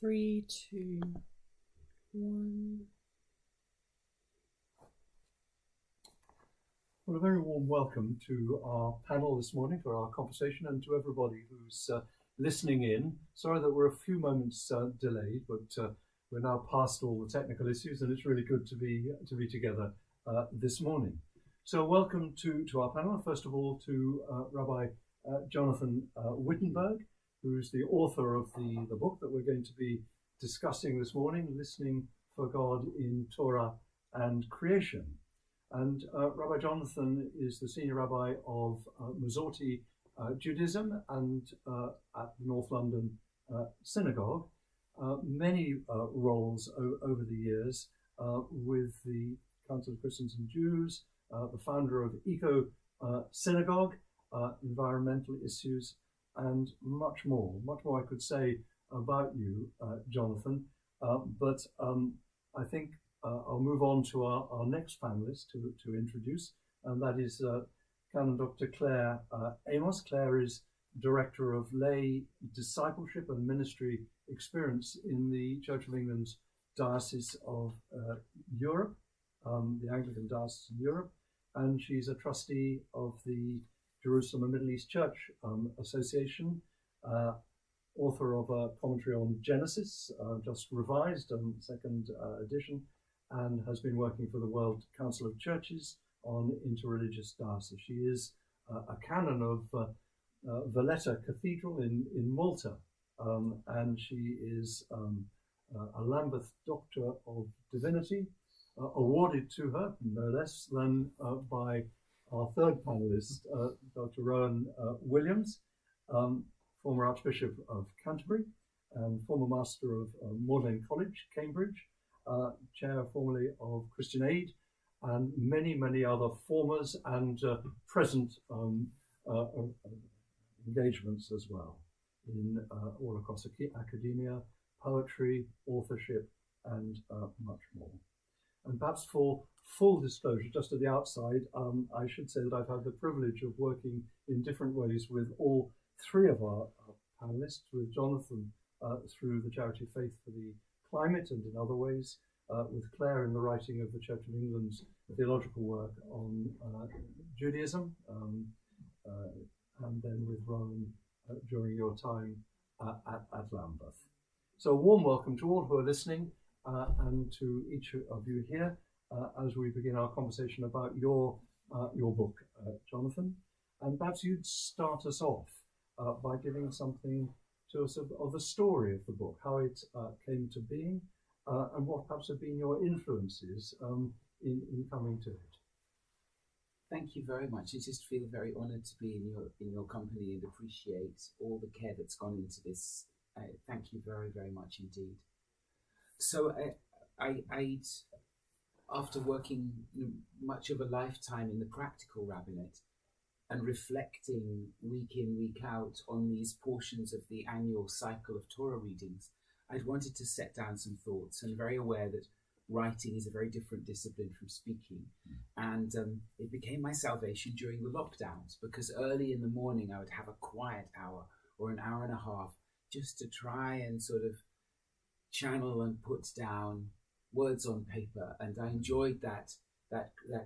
3, 2, 1. Well, a very warm welcome to our panel this morning for our conversation, and to everybody who's listening in. Sorry that we're a few moments delayed, but we're now past all the technical issues, and it's really good to be together this morning. So welcome to our panel. First of all, to Rabbi Jonathan Wittenberg, who's the author of the book that we're going to be discussing this morning, Listening for God in Torah and Creation. And Rabbi Jonathan is the senior rabbi of Masorti Judaism and at the North London Synagogue. Many roles over the years with the Council of Christians and Jews, the founder of Eco Synagogue, environmental issues, and much more. Much more I could say about you, Jonathan, but I think I'll move on to our next panelist to introduce, and that is Canon Dr. Clare Amos. Clare is Director of Lay Discipleship and Ministry Experience in the Church of England's Diocese of Europe, the Anglican Diocese in Europe, and she's a trustee of the Jerusalem and Middle East Church Association, author of a commentary on Genesis, just revised, second edition, and has been working for the World Council of Churches on interreligious diocese. She is a canon of Valletta Cathedral in Malta, and she is a Lambeth Doctor of Divinity, awarded to her, no less than by our third panelist, Dr. Rowan Williams, former Archbishop of Canterbury and former Master of Magdalen College, Cambridge, chair formerly of Christian Aid, and many, many other formers and present engagements as well in all across academia, poetry, authorship, and much more. And perhaps for full disclosure, just at the outside, I should say that I've had the privilege of working in different ways with all three of our panelists, with Jonathan through the charity Faith for the Climate and in other ways, with Clare in the writing of the Church of England's theological work on Judaism, and then with Rowan during your time at Lambeth. So a warm welcome to all who are listening, and to each of you here as we begin our conversation about your book, Jonathan. And perhaps you'd start us off by giving something to us of the story of the book, how it came to being, and what perhaps have been your influences in coming to it. Thank you very much. I just feel very honoured to be in your company and appreciate all the care that's gone into this. Thank you very, very much indeed. So I'd after working much of a lifetime in the practical rabbinate and reflecting week in, week out on these portions of the annual cycle of Torah readings, I'd wanted to set down some thoughts, and very aware that writing is a very different discipline from speaking. And it became my salvation during the lockdowns, because early in the morning I would have a quiet hour or an hour and a half just to try and sort of channel and put down words on paper, and I enjoyed that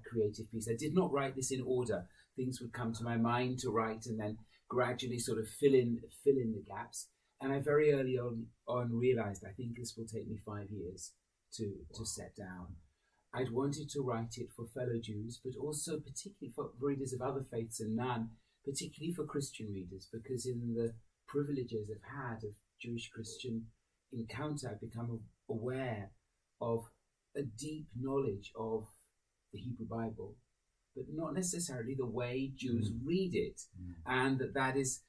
creative piece. I did not write this in order. Things would come to my mind to write, and then gradually sort of fill in the gaps. And I very early on realized, I think this will take me 5 years to set down. I'd wanted to write it for fellow Jews, but also particularly for readers of other faiths and none, particularly for Christian readers, because in the privileges I've had of Jewish-Christian encounter, I've become aware of a deep knowledge of the Hebrew Bible, but not necessarily the way Jews read it, and that is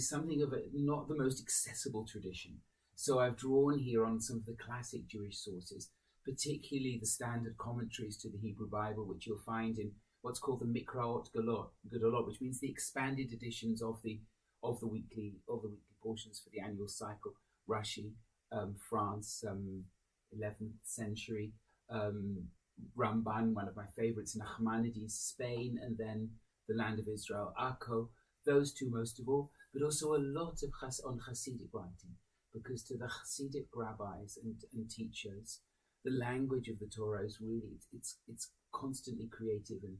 something of not the most accessible tradition. So I've drawn here on some of the classic Jewish sources, particularly the standard commentaries to the Hebrew Bible, which you'll find in what's called the Mikraot Gedolot, which means the expanded editions of the weekly portions for the annual cycle. Rashi, France, 11th century. Ramban, one of my favorites, Nachmanides, Spain, and then the land of Israel, Akko. Those two most of all, but also a lot on Hasidic writing, because to the Hasidic rabbis and teachers, the language of the Torah is really, it's constantly creative and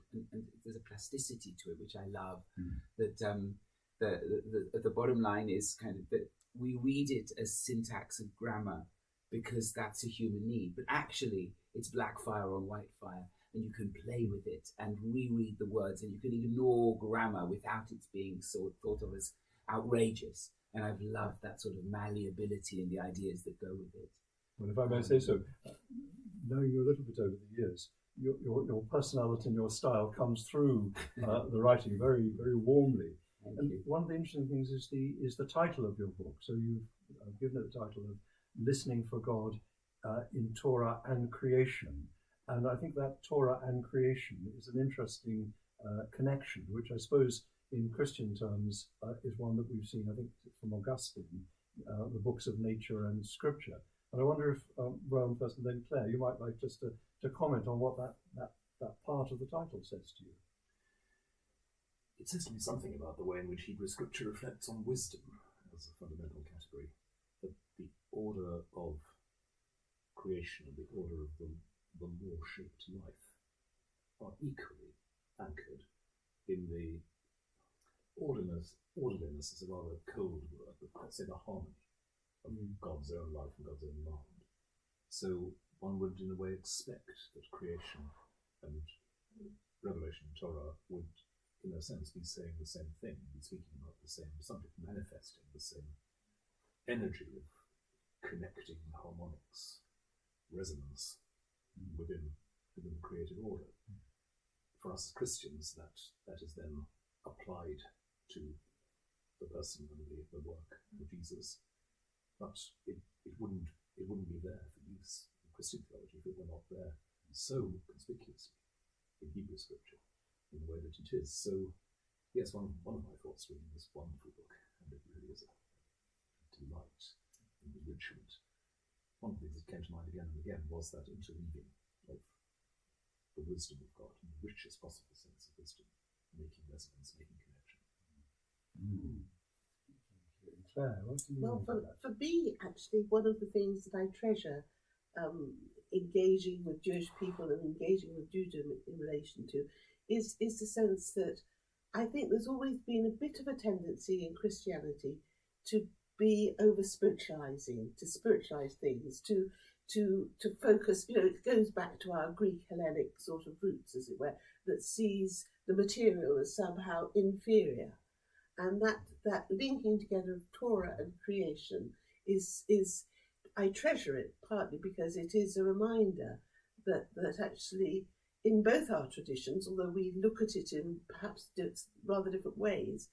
there's a plasticity to it, which I love. That the bottom line is kind of that we read it as syntax and grammar because that's a human need, but actually it's black fire on white fire, and you can play with it and reread the words, and you can ignore grammar without it being thought of as outrageous. And I've loved that sort of malleability and the ideas that go with it. Well, if I may say so, knowing you a little bit over the years, your personality and your style comes through the writing very, very warmly. And one of the interesting things is the title of your book. So you've given it the title of Listening for God in Torah and Creation. And I think that Torah and creation is an interesting connection, which I suppose in Christian terms is one that we've seen, I think, from Augustine, the books of nature and scripture. And I wonder if, Rowan first and then Clare, you might like just to comment on what that part of the title says to you. It says to me something about the way in which Hebrew scripture reflects on wisdom as a fundamental category. That the order of creation and the order of the law-shaped life are equally anchored in the orderliness is a rather cold word, but let's say the harmony of God's own life and God's own mind. So one would in a way expect that creation and revelation and Torah would in a sense be saying the same thing, be speaking about the same subject, manifesting the same energy of connecting harmonics, resonance within the created order. For us as Christians, that is then applied to the person and the work of Jesus, but it wouldn't be there for use in Christian theology if it were not there so conspicuously in Hebrew scripture in the way that it is. So yes, one of my thoughts reading this wonderful book, and it really is a delight and enrichment. One of the things that came to mind again and again was that interweaving of the wisdom of God in the richest possible sense of wisdom, making resonance, making connection. Clare, what do you Well, for me, actually, one of the things that I treasure engaging with Jewish people and engaging with Judaism in relation to is the sense that I think there's always been a bit of a tendency in Christianity to be over spiritualizing, to spiritualize things, to focus, it goes back to our Greek Hellenic sort of roots, as it were, that sees the material as somehow inferior. And that linking together of Torah and creation is I treasure it partly because it is a reminder that actually in both our traditions, although we look at it in perhaps rather different ways,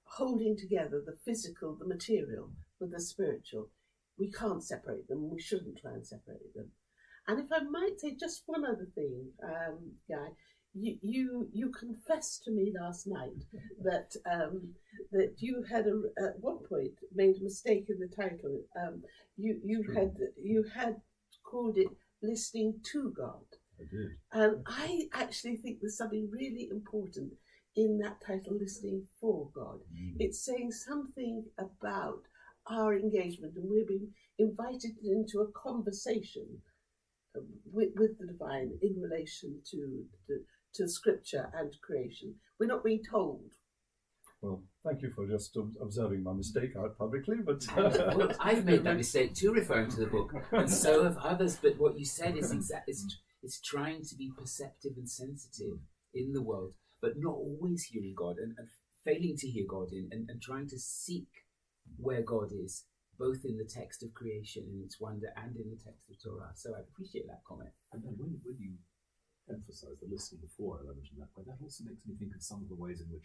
holding together the physical, the material with the spiritual, we can't separate them. We shouldn't try and separate them. And if I might say just one other thing, Guy, you confessed to me last night that you had at one point made a mistake in the title. You had called it Listening to God. I did. And I actually think there's something really important in that title, Listening for God. It's saying something about our engagement, and we're being invited into a conversation with the divine in relation to scripture and creation. We're not being told. Well, thank you for just observing my mistake out publicly, but... Well, I've made that mistake too, referring to the book, and so have others, but what you said is it's trying to be perceptive and sensitive in the world, but not always hearing God, and failing to hear God and trying to seek where God is, both in the text of creation and its wonder and in the text of Torah. So I appreciate that comment. And then when you emphasise the listening before element in that way, that also makes me think of some of the ways in which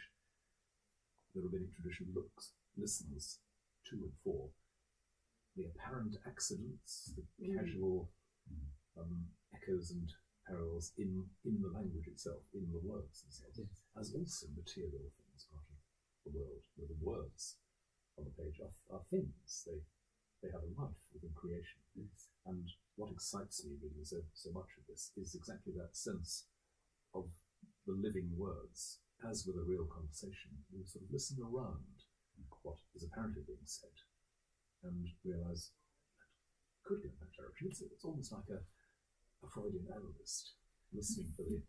the rabbinic tradition listens to and for the apparent accidents, the casual echoes and parallels in the language itself, in the words themselves, as also material things part of the world, where the words on the page are things. They have a life within creation. Yes. And what excites me reading so much of this is exactly that sense of the living words. As with a real conversation, you sort of listen around what is apparently being said, and realise that could go in that direction. It's almost like a Freudian analyst listening for the.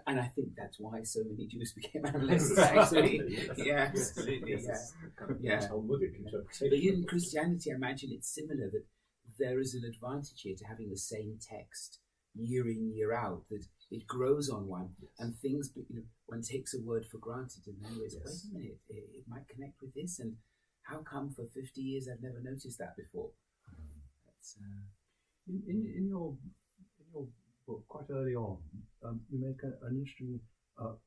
And I think that's why so many Jews became analysts, actually. Yeah, absolutely. Yes, Yeah. Talmudic interpretation. But in Christianity, I imagine it's similar, that there is an advantage here to having the same text year in, year out, that it grows on one, and things, one takes a word for granted and then realizes, wait a minute, it might connect with this, and how come for 50 years I've never noticed that before? That's, in your book, quite early on, you make an interesting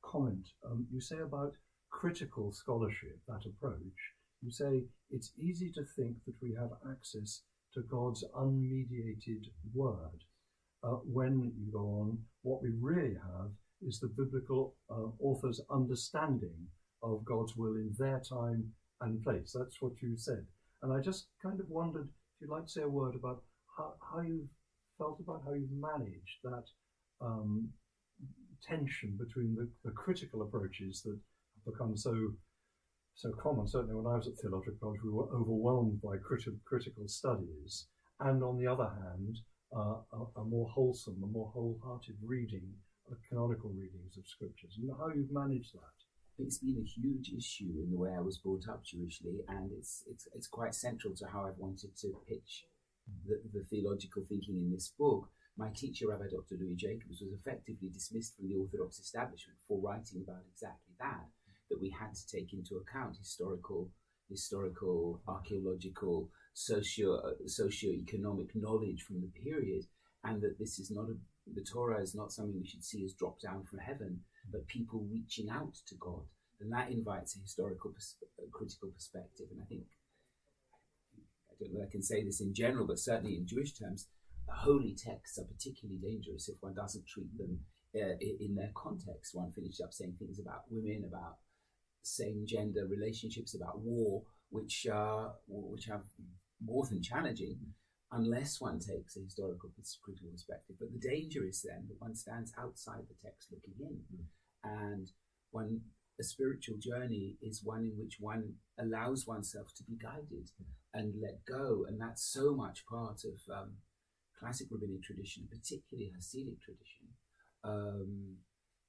comment. You say about critical scholarship, that approach. You say it's easy to think that we have access to God's unmediated word. When you go on, what we really have is the biblical author's understanding of God's will in their time and place. That's what you said. And I just kind of wondered if you'd like to say a word about how you felt about how you've managed that tension between the critical approaches that have become so common. Certainly when I was at Theological College, we were overwhelmed by critical studies, and on the other hand, a more wholesome, a more wholehearted reading, canonical readings of scriptures, and how you've managed that. it's been a huge issue in the way I was brought up Jewishly, and it's quite central to how I've wanted to pitch the theological thinking in this book. My teacher, Rabbi Dr. Louis Jacobs, was effectively dismissed from the Orthodox establishment for writing about exactly that we had to take into account historical, archaeological, socio-economic knowledge from the period, and that this is not the Torah is not something we should see as dropped down from heaven, but people reaching out to God, and that invites a historical, critical perspective. And I think, I don't know if I can say this in general, but certainly in Jewish terms, the holy texts are particularly dangerous if one doesn't treat them in their context. One finished up saying things about women, about same-gender relationships, about war, which are more than challenging, unless one takes a historical critical perspective. But the danger is then that one stands outside the text looking in, and a spiritual journey is one in which one allows oneself to be guided and let go, and that's so much part of classic rabbinic tradition, particularly Hasidic tradition,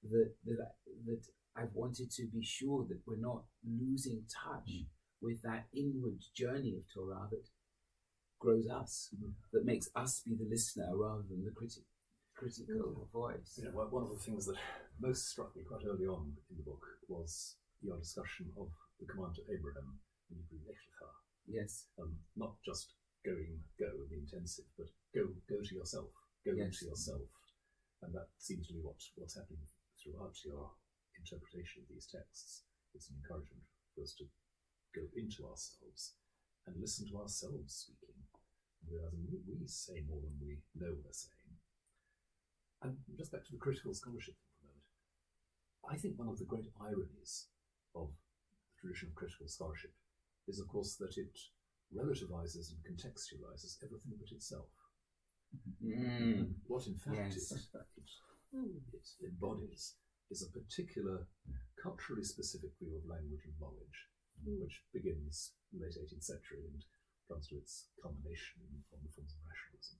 that I've wanted to be sure that we're not losing touch with that inward journey of Torah that grows us, that makes us be the listener rather than the critical voice. You know, one of the things that most struck me quite early on in the book was your discussion of the command to Abraham in Hebrew, Lech Lecha. Yes. Not just go in the intensive, but go to yourself, go into yourself. And that seems to be what's happening throughout your interpretation of these texts. It's an encouragement for us to go into ourselves and listen to ourselves speaking, realizing we say more than we know we're saying. And just back to the critical scholarship thing for a moment, I think one of the great ironies of the tradition of critical scholarship is, of course, that it relativizes and contextualizes everything but itself. And what in fact it embodies is a particular culturally specific view of language and knowledge, which begins in the late 18th century and comes to its culmination on the forms of rationalism.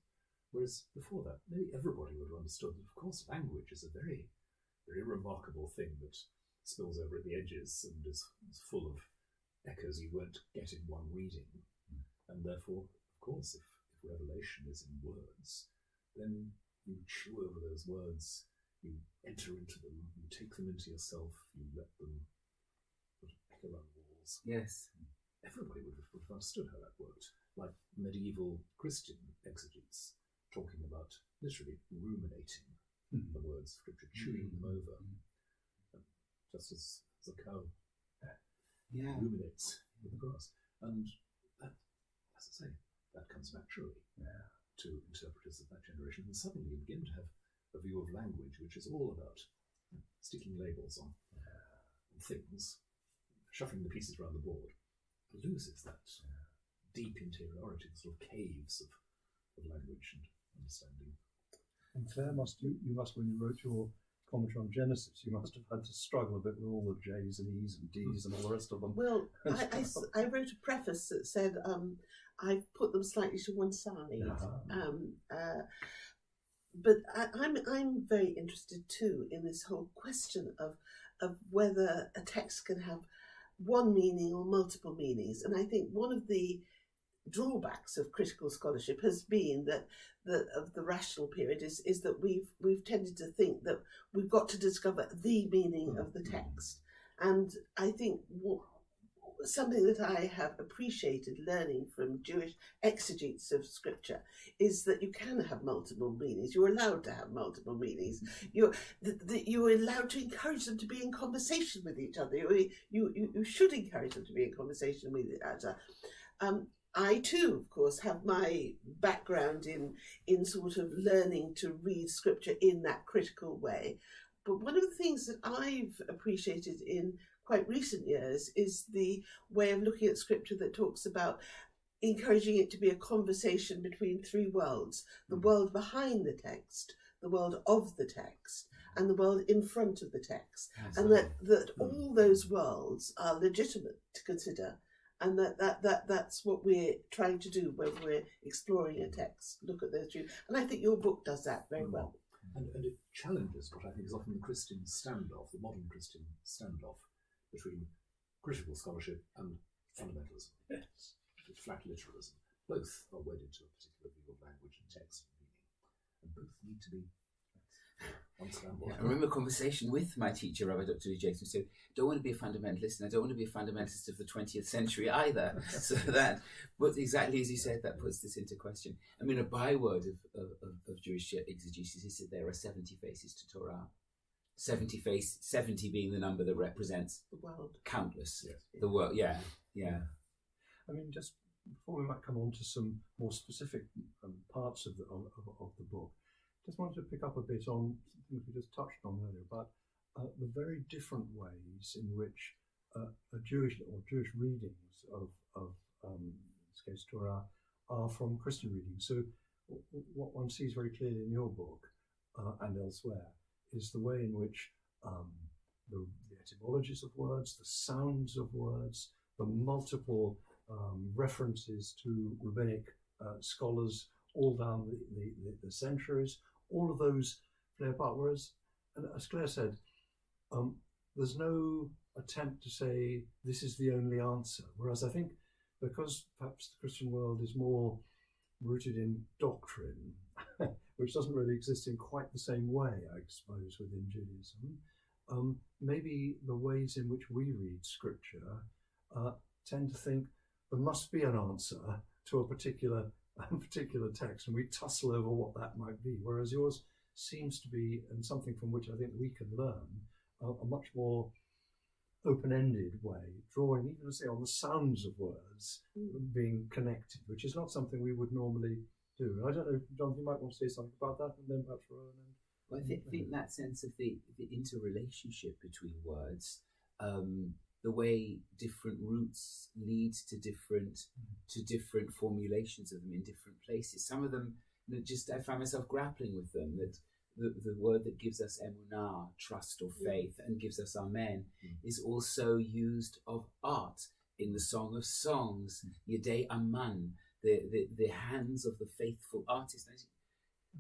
Whereas before that, nearly everybody would have understood that, of course, language is a very, very remarkable thing that spills over at the edges and is full of echoes you won't get in one reading. And therefore, of course, if revelation is in words, then you chew over those words, you enter into them, you take them into yourself, you let them sort of echo around walls. Yes. Everybody would have understood how that worked, like medieval Christian exegetes talking about literally ruminating the words of Scripture, chewing them over, just as a cow ruminates in the grass. And that, as I say, that comes naturally to interpreters of that generation. And suddenly you begin to have a view of language which is all about sticking labels on things, shuffling the pieces around the board. It loses that deep interiority, the sort of caves of language and understanding. And Clare, you must, when you wrote your commentary on Genesis, you must have had to struggle a bit with all the J's and E's and D's and all the rest of them. Well, I wrote a preface that said I put them slightly to one side. But I'm very interested too in this whole question of whether a text can have one meaning or multiple meanings. And I think one of the drawbacks of critical scholarship has been that of the rational period is that we've tended to think that we've got to discover the meaning of the text. And I think something that I have appreciated learning from Jewish exegetes of scripture is that you can have multiple meanings. You're allowed to have multiple meanings. You're allowed to encourage them to be in conversation with each other. You should encourage them to be in conversation with each other. I too, of course, have my background in sort of learning to read scripture in that critical way. But one of the things that I've appreciated in quite recent years is the way of looking at scripture that talks about encouraging it to be a conversation between three worlds: the world behind the text, the world of the text, and the world in front of the text. Absolutely. And that all those worlds are legitimate to consider. And that's what we're trying to do when we're exploring a text, look at those two. And I think your book does that very well. And it challenges what I think is often the Christian standoff, the modern Christian standoff between critical scholarship and fundamentalism, flat literalism. Both are wedded to a particular view of language and text and meaning, and both need to be understandable. I remember a conversation with my teacher, Rabbi Dr. Jason, who said, "Don't want to be a fundamentalist, and I don't want to be a fundamentalist of the 20th century either." So that, but exactly as you said, that puts this into question. I mean, a byword of Jewish exegesis is that there are 70 faces to Torah. 70 being the number that represents the world. Countless. Yes. The world, yeah. I mean, just before we might come on to some more specific parts of the book, just wanted to pick up a bit on something we just touched on earlier about the very different ways in which Jewish readings of in this case Torah are from Christian readings. So what one sees very clearly in your book and elsewhere is the way in which the etymologies of words, the sounds of words, the multiple references to rabbinic scholars all down the centuries, all of those play a part. Whereas, and as Claire said, there's no attempt to say this is the only answer. Whereas I think because perhaps the Christian world is more rooted in doctrine, which doesn't really exist in quite the same way, I suppose, within Judaism, maybe the ways in which we read scripture tend to think there must be an answer to a particular text, and we tussle over what that might be, whereas yours seems to be, and something from which I think we can learn, a much more open-ended way, drawing, even say, on the sounds of words being connected, which is not something we would normally do. I don't know, John, you might want to say something about that, and then perhaps Rowan. Well, I think that sense of the interrelationship between words, the way different roots lead to different formulations of them in different places. Some of them, I find myself grappling with them. That the word that gives us emunah, trust or faith, and gives us amen, is also used of art in the Song of Songs, Yedei Aman, the hands of the faithful artist.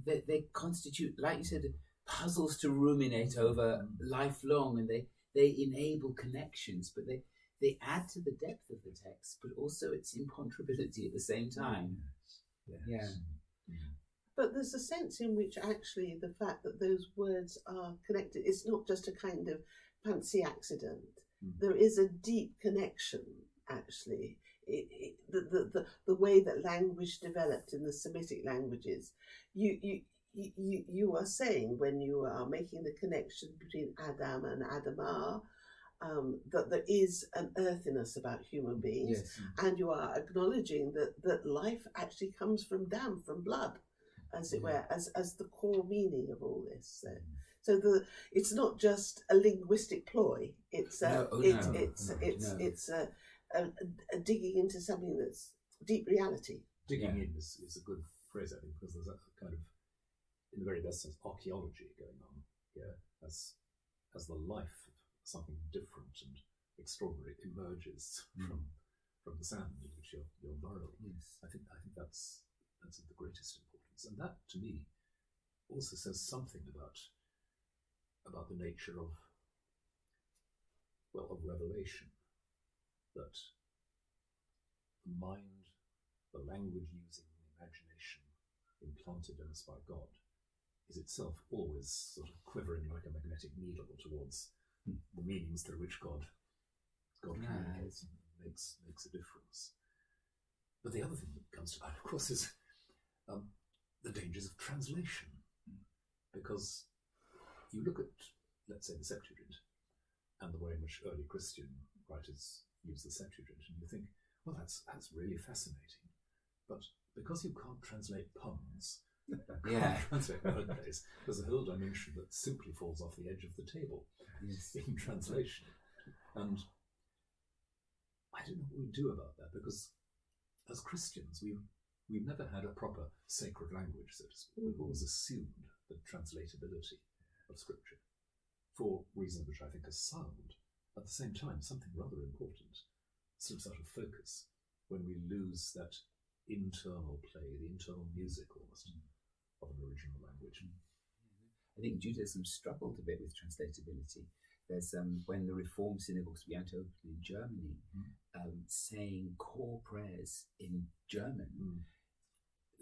They constitute, like you said, puzzles to ruminate over lifelong, and they enable connections, but they add to the depth of the text, but also its imponderability at the same time. Yes. Yeah. But there's a sense in which actually the fact that those words are connected, it's not just a kind of fancy accident. There is a deep connection, actually. The way that language developed in the Semitic languages, you are saying when you are making the connection between Adam and Adamah, that there is an earthiness about human beings, and you are acknowledging that life actually comes from dam, from blood, as it were, as the core meaning of all this. So it's not just a linguistic ploy. It's a digging into something that's deep reality. Digging in is a good phrase, I think, because there's a kind of, in the very best sense, archaeology going on here as the life of something different and extraordinary emerges from the sand in which you're burrowing. Yes. I think that's of the greatest importance, and that to me also says something about the nature of revelation, that the mind, the language using, the imagination implanted in us by God is itself always sort of quivering like a magnetic needle towards the meanings through which God communicates and makes a difference. But the other thing that comes to mind, of course, is the dangers of translation, because you look at, let's say, the Septuagint and the way in which early Christian writers use the Septuagint, and you think, well, that's really fascinating. But because you can't translate puns, translate wordplays, there's a whole dimension that simply falls off the edge of the table in translation. And I don't know what we do about that, because as Christians, we've never had a proper sacred language, so to speak. We've always assumed the translatability of Scripture for reasons which I think are sound. At the same time, something rather important slips out of focus when we lose that internal play, the internal music almost of an original language. I think Judaism struggled a bit with translatability. There's when the Reform synagogues began to open in Germany, saying core prayers in German,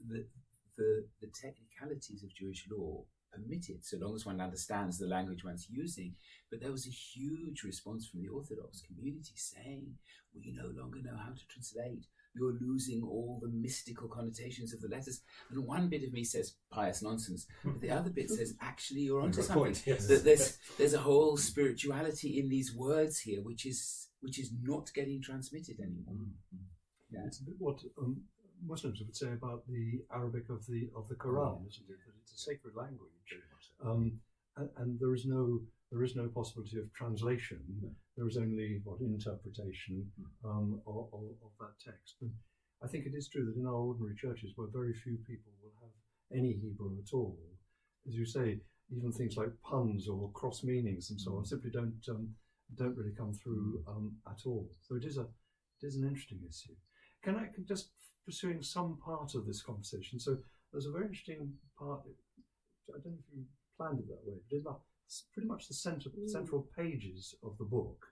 the technicalities of Jewish law permitted, so long as one understands the language one's using. But there was a huge response from the Orthodox community saying, we no longer know how to translate. You're losing all the mystical connotations of the letters. And one bit of me says pious nonsense, but the other bit says, actually, you're onto something. Point, yes. That there's a whole spirituality in these words here, which is not getting transmitted anymore. Yeah. It's a bit what Muslims would say about the Arabic of the Quran, isn't it? That it's a sacred language, and there is no possibility of translation. There is only interpretation of that text. But I think it is true that in our ordinary churches, where very few people will have any Hebrew at all, as you say, even things like puns or cross meanings and so on simply don't really come through at all. So it is an interesting issue. Can I just pursuing some part of this conversation? So there's a very interesting part. I don't know if you planned it that way, but it's pretty much the central pages of the book.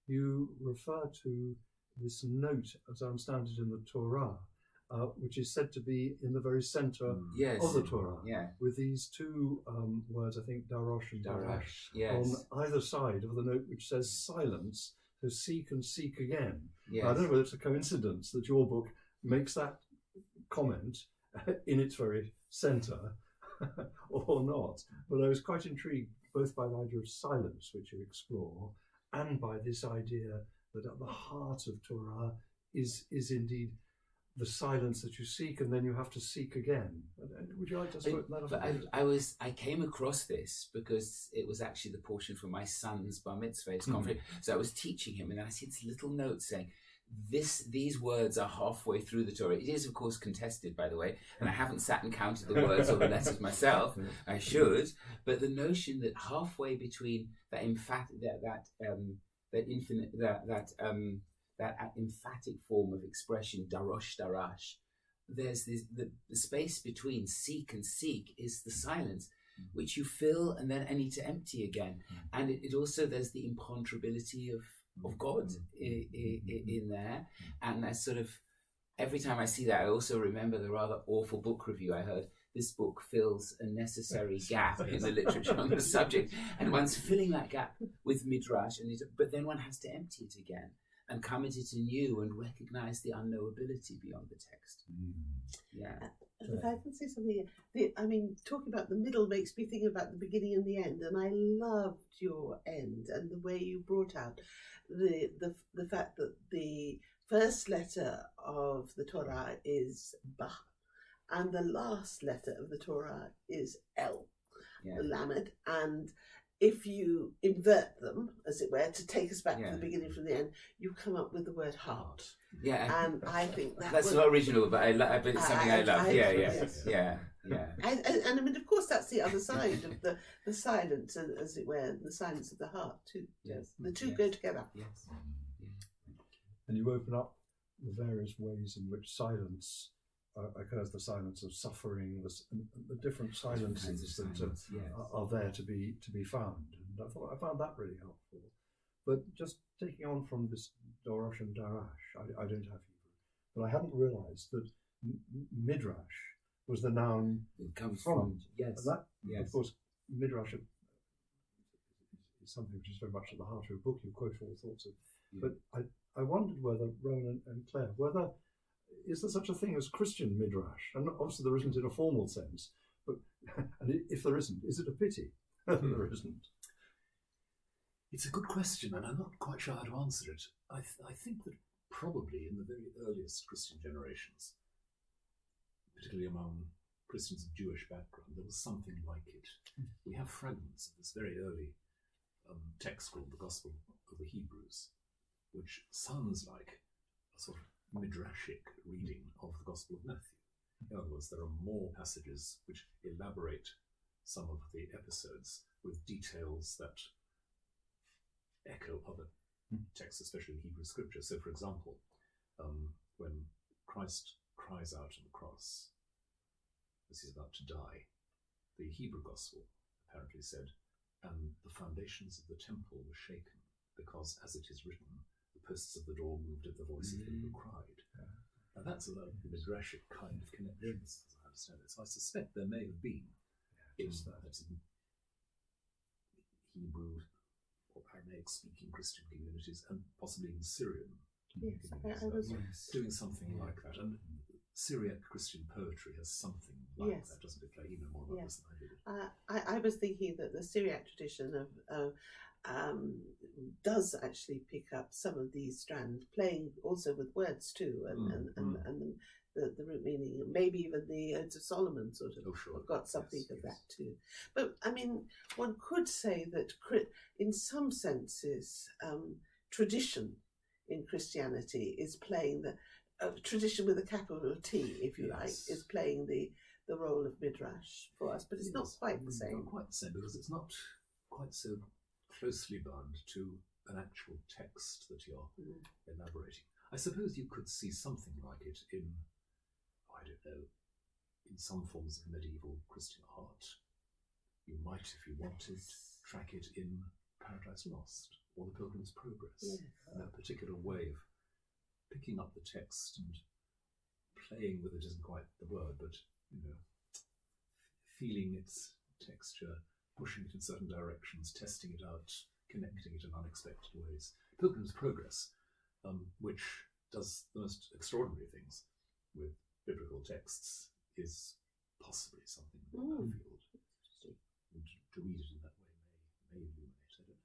You refer to this note, as I understand it, in the Torah, which is said to be in the very center of the Torah, with these two words, I think, darosh and darash, on either side of the note, which says silence, so seek and seek again. I don't know whether it's a coincidence that your book makes that comment in its very center or not, but I was quite intrigued both by the idea of silence, which you explore, and by this idea that at the heart of Torah is indeed the silence that you seek, and then you have to seek again. Would you like to put that up? I came across this because it was actually the portion from my son's bar mitzvah, his conflict. So I was teaching him, and then I see this little note saying, these words are halfway through the Torah. It is, of course, contested, by the way, and I haven't sat and counted the words or the letters myself. I should, but the notion that halfway between that emphatic form of expression, darosh darash, there's the space between seek and seek is the silence, which you fill and then need to empty again. And it also, there's the imponderability of God in there. And I sort of, every time I see that, I also remember the rather awful book review I heard. This book fills a necessary gap in the literature on the subject. And one's filling that gap with midrash, but then one has to empty it again and come at it anew and recognize the unknowability beyond the text. If I can say something, talking about the middle makes me think about the beginning and the end, and I loved your end and the way you brought out the fact that the first letter of the Torah is Ba, and the last letter of the Torah is El, the Lamed, and if you invert them, as it were, to take us back Yeah. to the beginning from the end, you come up with the word heart. Yeah. And I think that's not original, but but it's something I love. Yes. Yeah. And I mean, of course, that's the other side of the silence, as it were, the silence of the heart too. Yes. The two go together. Yes. And you open up the various ways in which silence occurs, the silence of suffering, the different silences that are there to be found. And I found that really helpful. But just taking on from this Dorosh and Darash, I don't have Hebrew, but I hadn't realised that Midrash was the noun. It comes from yes. And that, of course, Midrash is something which is very much at the heart of your book. You quote all sorts of. But I wondered whether Rowan and Clare, is there such a thing as Christian Midrash? And obviously there isn't in a formal sense, but and if there isn't, is it a pity that there isn't? It's a good question, and I'm not quite sure how to answer it. I think that probably in the very earliest Christian generations, particularly among Christians of Jewish background, there was something like it. We have fragments of this very early text called the Gospel of the Hebrews, which sounds like a sort of midrashic reading of the Gospel of Matthew. In other words, there are more passages which elaborate some of the episodes with details that echo other texts, especially in Hebrew scripture. So, for example, when Christ cries out on the cross as he's about to die, the Hebrew Gospel apparently said, and the foundations of the temple were shaken, because, as it is written, the posts of the door moved at the voice of him who cried. Now that's a midrashic kind of connection, as I understand it. So I suspect there may have been in Hebrew or Aramaic-speaking Christian communities, and possibly in Syrian communities, doing something like that. And Syriac Christian poetry has something like that, doesn't it? Claire, you know more about this than I did. I was thinking that the Syriac tradition of does actually pick up some of these strands, playing also with words too, and the root meaning, maybe even the Odes of Solomon sort of have got something of that too. But I mean, one could say that in some senses, tradition in Christianity is playing the tradition with a capital T, if you like, is playing the role of midrash for us, but it's not quite the same. Not quite the same, because it's not quite so closely bound to an actual text that you're elaborating. I suppose you could see something like it in, I don't know, in some forms of medieval Christian art. You might, if you wanted, track it in Paradise Lost or The Pilgrim's Progress, in a particular way of picking up the text and playing with it isn't quite the word, but, you know, feeling its texture, pushing it in certain directions, testing it out, connecting it in unexpected ways. Pilgrim's Progress, which does the most extraordinary things with biblical texts, is possibly something in that field. And to read it in that way may illuminate, I don't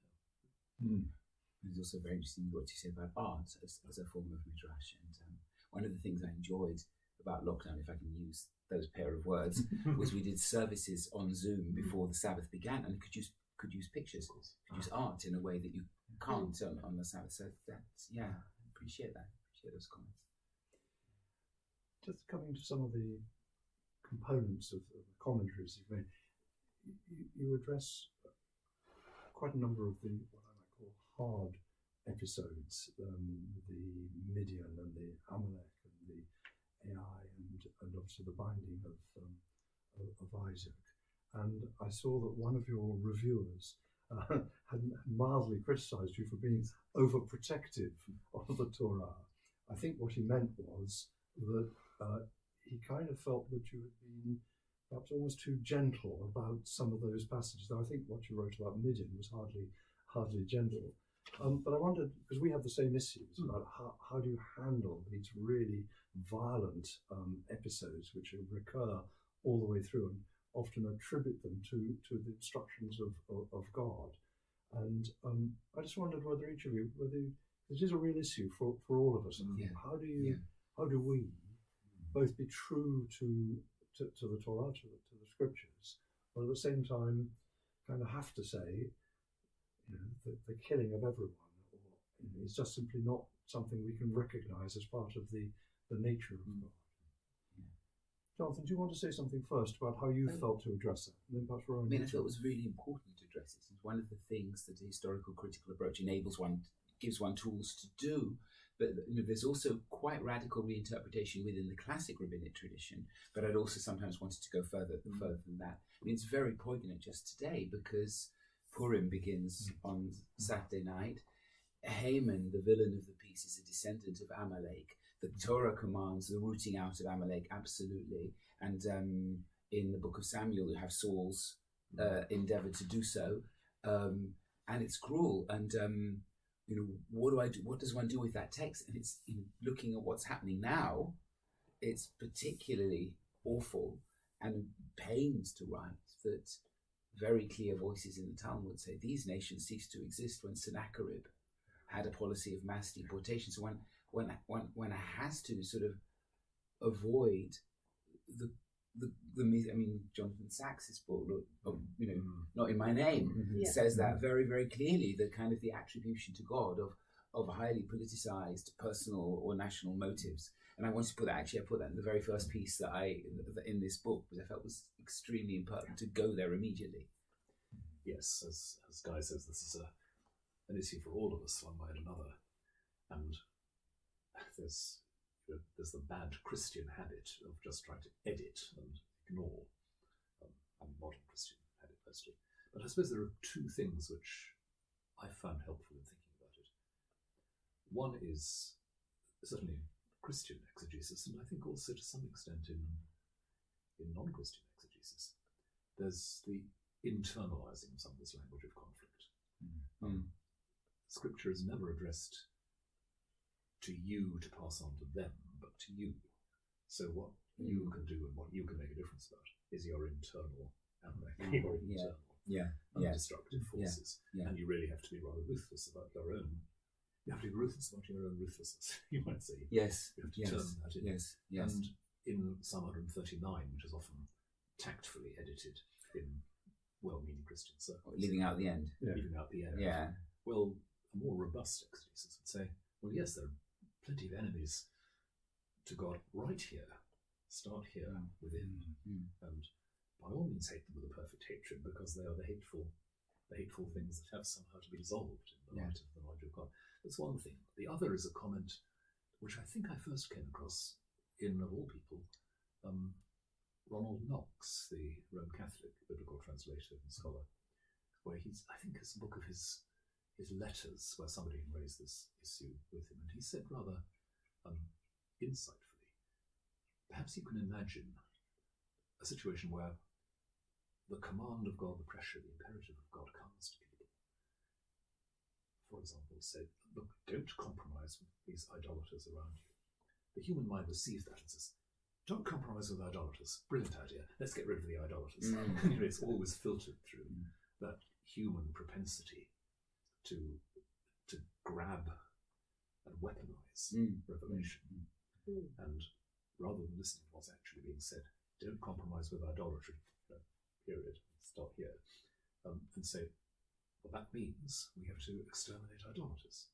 know. It's also very interesting what you said about art as a form of midrash. And one of the things I enjoyed about lockdown, if I can use those pair of words, was we did services on Zoom before the Sabbath began, and could use pictures, could use art in a way that you can't on the Sabbath. So that's, appreciate that. Appreciate those comments. Just coming to some of the components of the commentaries you've made, you address quite a number of the what I might call hard episodes, the Midian and the Amalek and the AI and obviously the binding of Isaac. And I saw that one of your reviewers had mildly criticised you for being overprotective of the Torah. I think what he meant was that he kind of felt that you had been perhaps almost too gentle about some of those passages. Though I think what you wrote about Midian was hardly gentle. But I wondered, because we have the same issues about how do you handle these really violent episodes which recur all the way through and often attribute them to the instructions of God. And I just wondered whether each of you, this is a real issue for all of us. How do we both be true to the Torah, to the scriptures, but at the same time kind of have to say, the killing of everyone, or is just simply not something we can recognise as part of the nature of God. Jonathan, do you want to say something first about how you felt to address that? And then perhaps Rowan. I felt it was really important to address it. It's one of the things that the historical critical approach enables one, gives one tools to do. But there's also quite radical reinterpretation within the classic rabbinic tradition. But I'd also sometimes wanted to go further than that. It's very poignant just today because Purim begins on Saturday night. Haman, the villain of the piece, is a descendant of Amalek. The Torah commands the rooting out of Amalek, absolutely. And in the book of Samuel, you have Saul's endeavour to do so. And it's cruel. And, what do I do? What does one do with that text? And it's looking at what's happening now, it's particularly awful and pains to write that very clear voices in the Talmud say these nations ceased to exist when Sennacherib had a policy of mass deportation. So one has to sort of avoid the Jonathan Sachs's book, Not in My Name, says that very, very clearly, the kind of the attribution to God of highly politicized personal or national motives. And I wanted to put that, I put that in the very first piece that in this book, because I felt was extremely important to go there immediately. Yes, as Guy says, this is an issue for all of us, one way or another. And there's the bad Christian habit of just trying to edit and ignore. Modern Christian habit mostly. But I suppose there are two things which I found helpful in thinking about it. One is certainly Christian exegesis, and I think also to some extent in non-Christian exegesis. There's the internalizing of some of this language of conflict. Scripture is never addressed to you to pass on to them, but to you. So what you can do and what you can make a difference about is your internal destructive forces. And you really have to be rather ruthless about your own. You have to be ruthless about your own ruthlessness, you might say. Yes. You have to turn that in. Yes. And in Psalm 139, which is often tactfully edited in well-meaning Christian circles. Leaving out the end. Leaving out the end. Yeah. Well, a more robust exegesis would say, well, yes, there are plenty of enemies to God right here. Start here within. And by all means hate them with a perfect hatred, because they are the hateful things that have somehow to be dissolved in the light of the knowledge of God. That's one thing. The other is a comment which I think I first came across in, of all people, Ronald Knox, the Roman Catholic biblical translator and scholar, where I think it's a book of his letters where somebody raised this issue with him, and he said rather insightfully, perhaps you can imagine a situation where the command of God, the pressure, the imperative of God comes to people. For example, say, look, don't compromise with these idolaters around you. The human mind receives that and says, don't compromise with idolaters. Brilliant idea. Let's get rid of the idolaters. It's always filtered through that human propensity to grab and weaponize revelation. And rather than listening to what's actually being said, don't compromise with idolatry, period, start here, and say, well, that means we have to exterminate idolaters.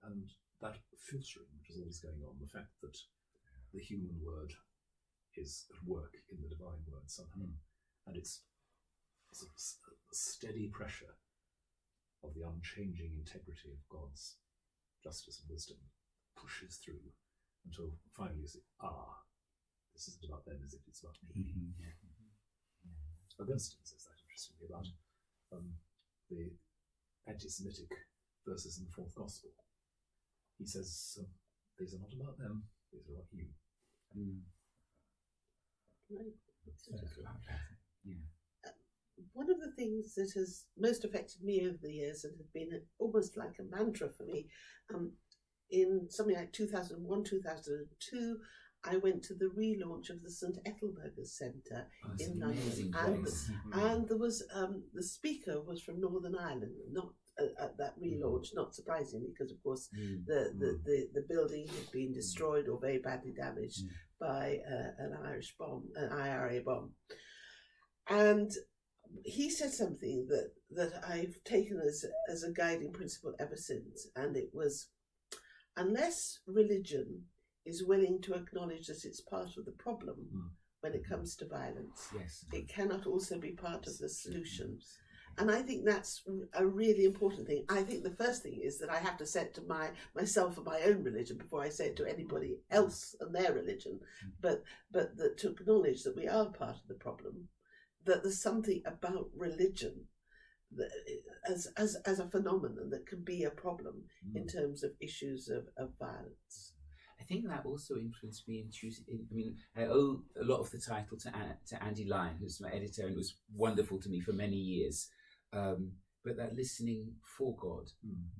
And that filtering, which is always going on, the fact that the human word is at work in the divine word somehow, and it's sort of a steady pressure of the unchanging integrity of God's justice and wisdom pushes through until finally you say, this isn't about them, is it? It's about me. Augustine says that interestingly about the anti-Semitic verses in the fourth gospel. He says, these are not about them, these are about you. One of the things that has most affected me over the years and had been almost like a mantra for me, in something like 2001, 2002, I went to the relaunch of the St. Ethelburger Centre in London, and there was the speaker was from Northern Ireland, not at that relaunch, not surprisingly, because of course the building had been destroyed or very badly damaged by an IRA bomb, and he said something that I've taken as a guiding principle ever since, and it was, unless religion is willing to acknowledge that it's part of the problem when it comes to violence, it cannot also be part of the solution. And I think that's a really important thing. I think the first thing is that I have to say it to myself and my own religion before I say it to anybody else and their religion, but that to acknowledge that we are part of the problem, that there's something about religion that, as a phenomenon that can be a problem in terms of issues of violence. I think that also influenced me in choosing. I mean, I owe a lot of the title to Andy Lyon, who's my editor and was wonderful to me for many years. But that listening for God,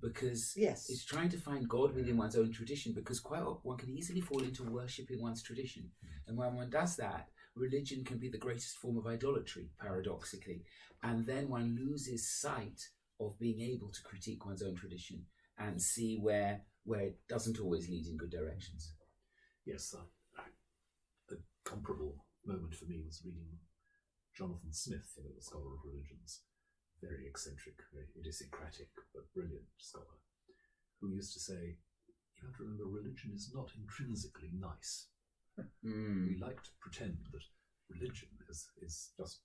because it's trying to find God within one's own tradition, because quite often one can easily fall into worshipping one's tradition. And when one does that, religion can be the greatest form of idolatry, paradoxically. And then one loses sight of being able to critique one's own tradition and see where it doesn't always lead in good directions. Yes, a comparable moment for me was reading Jonathan Smith, the scholar of religions, very eccentric, very idiosyncratic, but brilliant scholar, who used to say, you have to remember, religion is not intrinsically nice. We like to pretend that religion is just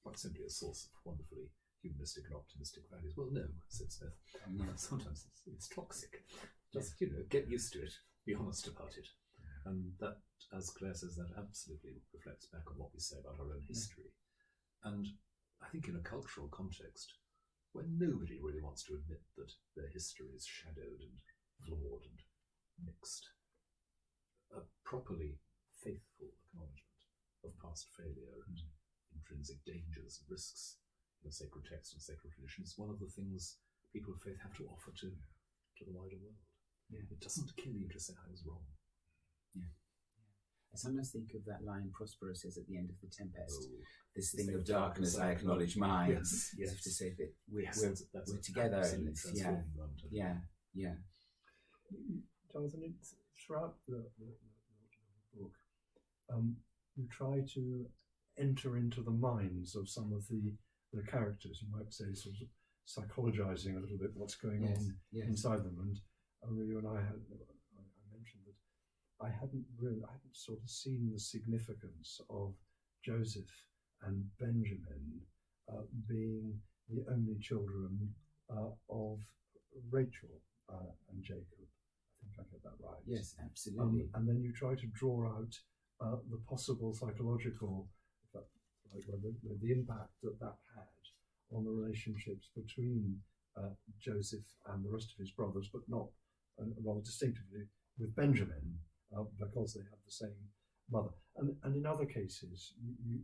quite simply a source of wonderfully humanistic and optimistic values. Well, no, said Smith. Sometimes it's toxic. Just, get used to it, be honest about it. And that, as Claire says, that absolutely reflects back on what we say about our own history. And I think in a cultural context, where nobody really wants to admit that their history is shadowed and flawed and mixed, a properly faithful acknowledgement of past failure and intrinsic dangers and risks in sacred text and sacred tradition is one of the things people of faith have to offer to the wider world. It doesn't kill you to say I was wrong. I sometimes think of that line Prospero says at the end of the Tempest, this thing of darkness I acknowledge mine, as if to say that we're together in this. Jonathan, throughout the book, you try to enter into the minds of some of the characters, you might say, sort of psychologizing a little bit what's going on inside them. And you and I mentioned that I hadn't sort of seen the significance of Joseph and Benjamin being the only children of Rachel and Jacob. I think I get that right. Yes, absolutely. And then you try to draw out the possible psychological, the impact that had on the relationships between Joseph and the rest of his brothers, but not, rather distinctively, with Benjamin, because they have the same mother. And in other cases, you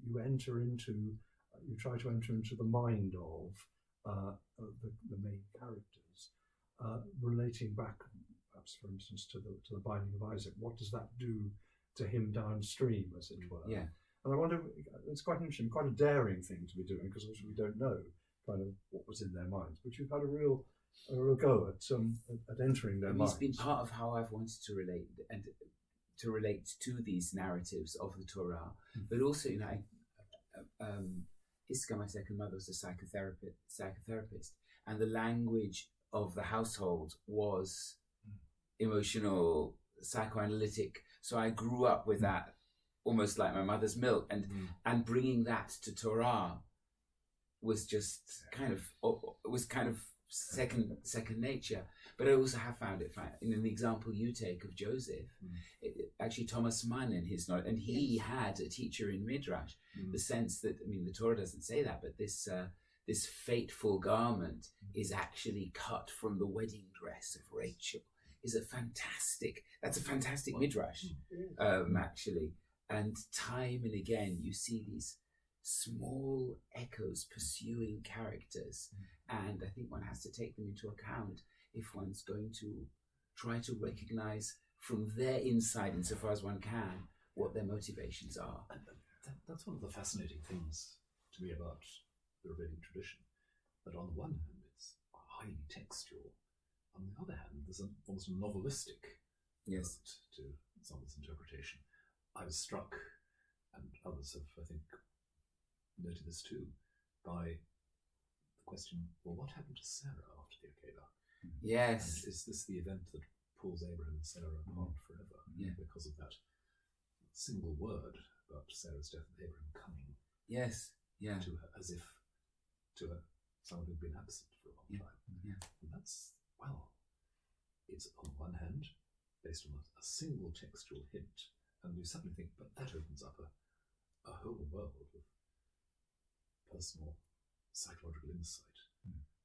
try to enter into the mind of the main characters, relating back, perhaps for instance, to the binding of Isaac. What does that do to him downstream, as it were? Yeah. And I wonder, it's quite interesting, quite a daring thing to be doing, because obviously we don't know kind of what was in their minds. But you've had a real go at entering their minds. It's been part of how I've wanted to relate and to relate to these narratives of the Torah, but also, Iska, my second mother, was a psychotherapist, and the language of the household was emotional, psychoanalytic. So I grew up with that, almost like my mother's milk, and bringing that to Torah was just kind of second nature. But I also have found it in the example you take of Joseph, actually Thomas Mann in his knowledge, and he had a teacher in Midrash, the sense that, the Torah doesn't say that, but this fateful garment is actually cut from the wedding dress of Rachel. That's a fantastic Midrash, actually. And time and again, you see these small echoes pursuing characters. And I think one has to take them into account if one's going to try to recognize from their inside, insofar as one can, what their motivations are. And that's one of the fascinating things to me about the rabbinic tradition. That on the one hand, it's highly textual. On the other hand, there's almost a novelistic element to some of its interpretation. I was struck, and others have, I think, noted this too, by the question, well, what happened to Sarah after the Akedah? Yes. And is this the event that pulls Abraham and Sarah apart forever? Yeah. Because of that single word about Sarah's death and Abraham coming Yes. Yeah. to her as if to her someone who'd been absent for a long time. Yeah. And that's, well, it's on one hand based on a single textual hint, and you suddenly think, but that opens up a whole world of personal psychological insight,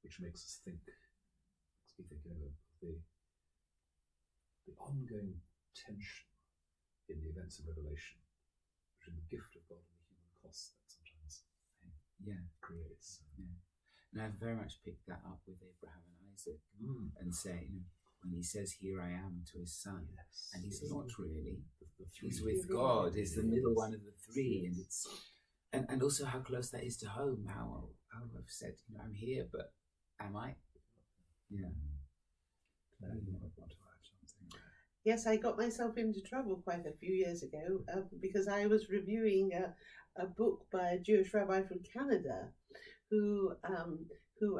which makes us think, makes me think of the ongoing tension in the events of Revelation, between the gift of God and the human cost that sometimes creates. Yeah. And I've very much picked that up with Abraham and Isaac, and saying, when he says, "Here I am" to his son, and he's not really. He's with God. He's the middle one of the three, and it's and also how close that is to home. How I've said, I'm here, but am I? Yeah. I want to add something. Yes, I got myself into trouble quite a few years ago because I was reviewing a book by a Jewish rabbi from Canada who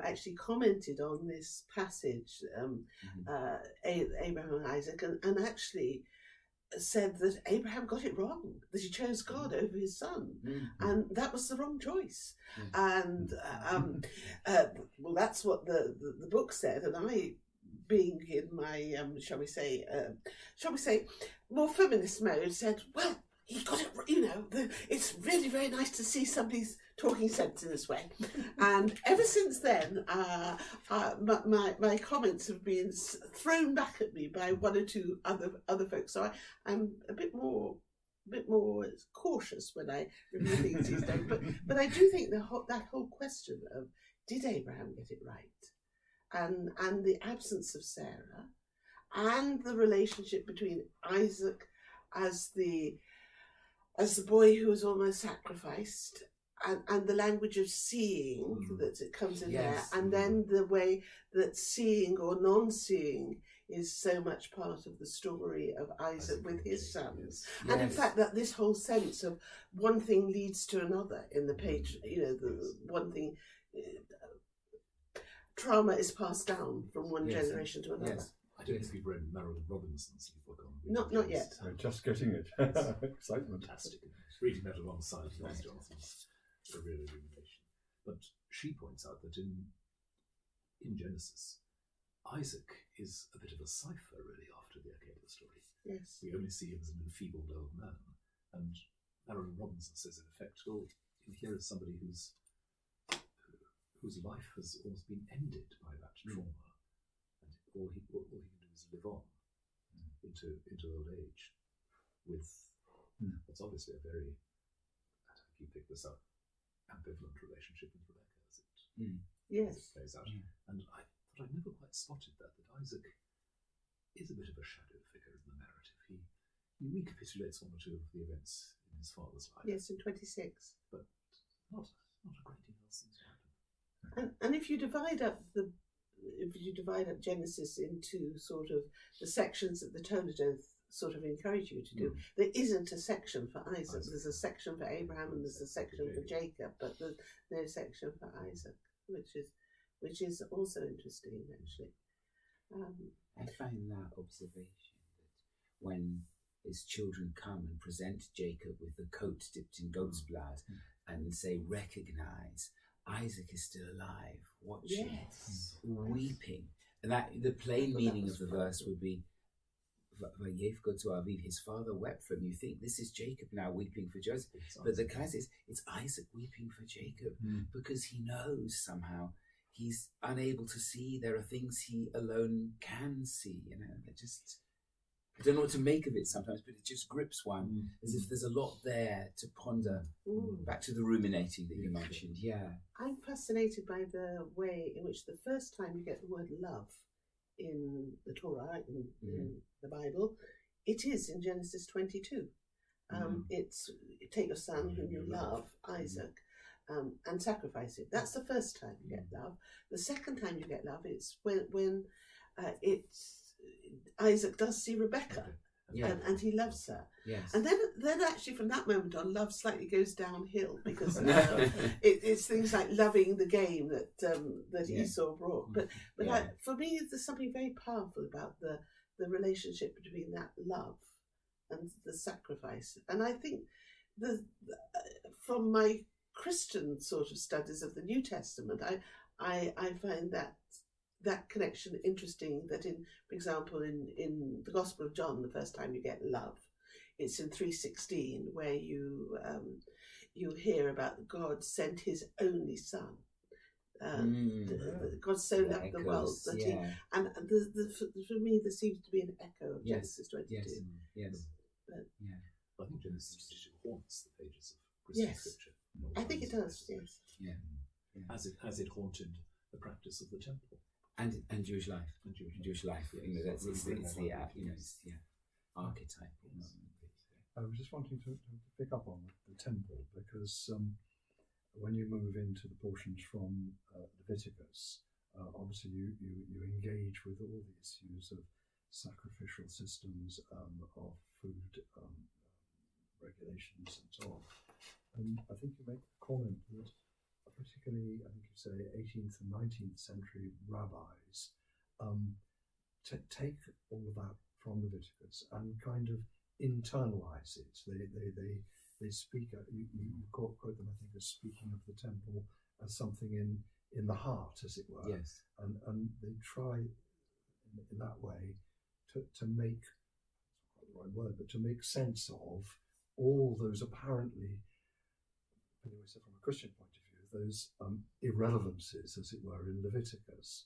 actually commented on this passage, Abraham and Isaac, and actually said that Abraham got it wrong, that he chose God over his son, and that was the wrong choice. And well, that's what the book said, and I, being in my shall we say more feminist mode, said, well, he got it, it's really very nice to see somebody's talking sense in this way. And ever since then, my comments have been thrown back at me by one or two other folks. So I'm a bit more cautious when I review things these days. But I do think that whole question of, did Abraham get it right? And the absence of Sarah, and the relationship between Isaac as the boy who was almost sacrificed, and the language of seeing that it comes in there, and then the way that seeing or non-seeing is so much part of the story of Isaac with his sons. And in fact, that this whole sense of one thing leads to another in the page, the one thing, trauma is passed down from one generation to another. I don't know if you've read Marilyn Robinson's book on Not yet. We're just getting it. Excitement. Fantastic. Reading that alongside Rabbi Jonathan's a real illumination. But she points out that in Genesis, Isaac is a bit of a cipher, really, after the Akedah story. Yes. We only see him as an enfeebled old man. And Marilyn Robinson says, in effect, well, here is somebody whose life has almost been ended by that trauma. And all he can do is live on into old age with what's obviously a very, I don't know if you pick this up, ambivalent relationship with Rebecca as it plays out. And I thought I never quite spotted that Isaac is a bit of a shadow figure in the narrative. He recapitulates one or two of the events in his father's life. Yes, in 26. But not a great deal else seems to happen. And if you divide up Genesis into sort of the sections that the Toledo sort of encourage you to do, there isn't a section for Isaac. There's a section for Abraham and there's a section for Jacob, but there's no section for Isaac, which is also interesting, actually. I find that observation that when his children come and present Jacob with the coat dipped in goat's blood and say, recognize, Isaac is still alive, watching, weeping. And that the plain meaning of the verse would be, his father wept for him. You think this is Jacob now weeping for Joseph. But the guy says, it's Isaac weeping for Jacob because he knows somehow he's unable to see. There are things he alone can see. That just, I don't know what to make of it sometimes, but it just grips one as if there's a lot there to ponder. Back to the ruminating that you mentioned. I'm fascinated by the way in which the first time you get the word love in the Torah, in the Bible, it is in Genesis 22. It's take your son whom you love, Isaac, and sacrifice him. That's the first time you get love. The second time you get love is when Isaac does see Rebecca, and he loves her. Yes. And then actually from that moment on, love slightly goes downhill because it's things like loving the game that Esau brought. But for me, there's something very powerful about the relationship between that love and the sacrifice. And I think from my Christian sort of studies of the New Testament, I find that connection interesting. That for example, in the Gospel of John, the first time you get love, it's in 3:16, where you hear about God sent His only Son. God so loved the world that He, and for me there seems to be an echo of Genesis 22. Yes. I think Genesis haunts the pages of Christian scripture. I think it does. Yes. As it haunted the practice of the temple and Jewish life. Jewish life. That's it's the archetype. I was just wanting to pick up on the temple because when you move into the portions from Leviticus, obviously you engage with all the issues of sacrificial systems, of food regulations and so on. And I think you make the comment that particularly, I think you say, 18th and 19th century rabbis take all of that from Leviticus and kind of internalize it. They speak, you quote them, I think, as speaking of the temple as something in the heart, as it were. Yes. And they try in that way to make, not the right word, but to make sense of all those apparently, anyway, so from a Christian point of view, those irrelevancies, as it were, in Leviticus.